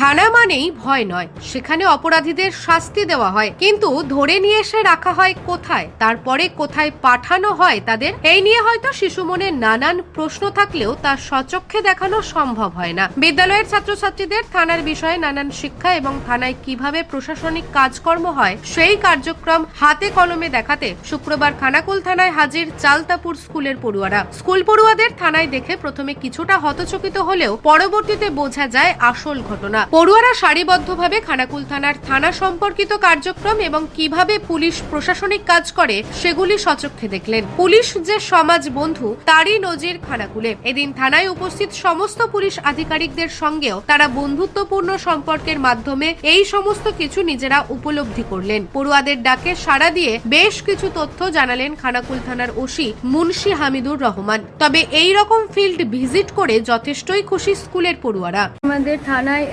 থানা মানেই ভয় নয়, সেখানে অপরাধীদের শাস্তি দেওয়া হয়, কিন্তু ধরে নিয়ে এসে রাখা হয় কোথায়, তারপরে কোথায় পাঠানো হয় তাদের, এই নিয়ে হয়তো শিশু মনে নানান প্রশ্ন থাকলেও তা সচক্ষে দেখানো সম্ভব হয় না। বিদ্যালয়ের ছাত্রছাত্রীদের থানার বিষয়ে নানান শিক্ষা এবং থানায় কিভাবে প্রশাসনিক কাজকর্ম হয় সেই কার্যক্রম হাতে কলমে দেখাতে শুক্রবার খানাকুল থানায় হাজির চালতাপুর স্কুলের পড়ুয়ারা। স্কুল পড়ুয়াদের থানায় দেখে প্রথমে কিছুটা হতচকিত হলেও পরবর্তীতে বোঝা যায় আসল ঘটনা। পড়ুয়ারা সারিবদ্ধভাবে খানাকুল থানার থানা সম্পর্কিত কার্যক্রম এবং কিভাবে পুলিশ প্রশাসনিক কাজ করে সেগুলি সচক্ষে দেখলেন। পুলিশ যে সমাজ বন্ধু তারই নজির খানাকুলে। এদিন থানায় উপস্থিত সমস্ত পুলিশ আধিকারিকদের সঙ্গেও তারা বন্ধুত্বপূর্ণ সম্পর্কের মাধ্যমে এই সমস্ত কিছু নিজেরা উপলব্ধি করলেন। পড়ুয়াদের ডাকে সাড়া দিয়ে বেশ কিছু তথ্য জানালেন খানাকুল থানার ওসি মুন্সি হামিদুর রহমান। তবে এই রকম ফিল্ড ভিজিট করে যথেষ্টই খুশি স্কুলের পড়ুয়ারা। আমাদের থানায়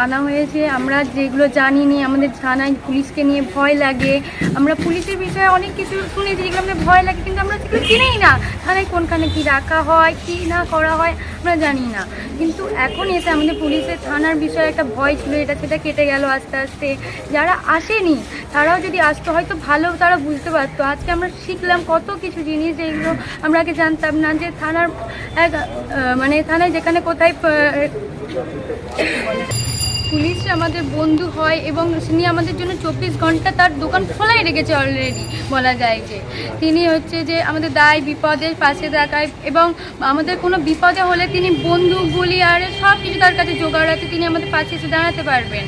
আনা হয়েছে, আমরা যেগুলো জানিনি, আমাদের থানায় পুলিশকে নিয়ে ভয় লাগে, আমরা পুলিশের বিষয়ে অনেক কিছু শুনেছি যেগুলো আমাদের ভয় লাগে, কিন্তু আমরা সেগুলো চিনেই না। থানায় কোনখানে কি রাখা হয়, কি না করা হয় আমরা জানি না, কিন্তু এখন এসে আমাদের পুলিশের থানার বিষয়ে একটা ভয় ছিল, সেটা কেটে গেল আস্তে আস্তে। যারা আসেনি তারাও যদি আসতো হয়তো ভালো তারা বুঝতে পারতো। আজকে আমরা শিখলাম কত কিছু জিনিস যেগুলো আমরা আগে জানতাম না, যে থানার থানায় যেখানে কোথায় পুলিশ আমাদের বন্ধু হয় এবং তিনি আমাদের জন্য 24 ঘন্টা তার দোকান খোলাই রেখেছে অলরেডি। বলা যায় যে তিনি হচ্ছে যে আমাদের দায় বিপদের পাশে থাকায়, এবং আমাদের কোনো বিপদে হলে তিনি বন্দুক গুলি আর সব কিছু তার কাছে জোগাড় আছে, তিনি আমাদের পাশে এসে দাঁড়াতে পারবেন।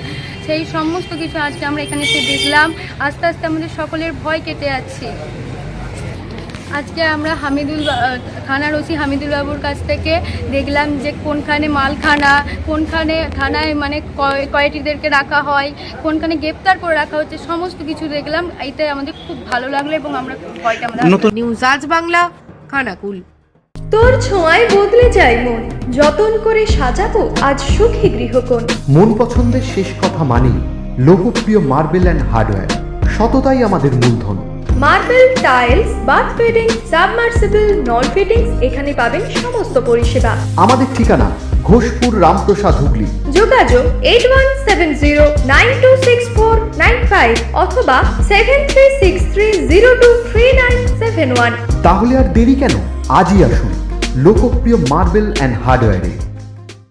সেই সমস্ত কিছু আজকে আমরা এখানে এসে দেখলাম। আস্তে আস্তে আমাদের সকলের ভয় কেটে যাচ্ছে। আজকে আমরা থানার ওসি হামিদুল বাবুর কাছ থেকে দেখলাম যে কোনখানে মালখানা, কোনখানে থানায় কয়েদিদেরকে রাখা হয়, কোনখানে গ্রেপ্তার করে রাখা হচ্ছে, সমস্ত কিছু দেখলাম। এইটাই আমাদের খুব ভালো লাগলো এবং আমরা ভয়টা নিউজ আজ বাংলা, খানাকুল। তোর ছোঁয়ায় বদলে যায় মন, যতন করে সাজাবো আজ সুখী গৃহকোণ। মন পছন্দের শেষ কথা মানি লোকপ্রিয় মার্বেল অ্যান্ড হার্ডওয়্যার, সততাই আমাদের মূলধন। Marble, tiles, bath fitting, submersible, নল ফিটিংস, এখানে পাবেন সমস্ত পরিষেবা। আমাদের ঠিকানা ঘোষপুর, রামপ্রসাদ, হুগলি। যোগাযোগ 8170926495 অথবা 7363023971। তাহলে আর দেরি কেন, আজই আসুন লোকপ্রিয় মার্বেল অ্যান্ড হার্ডওয়্যারে।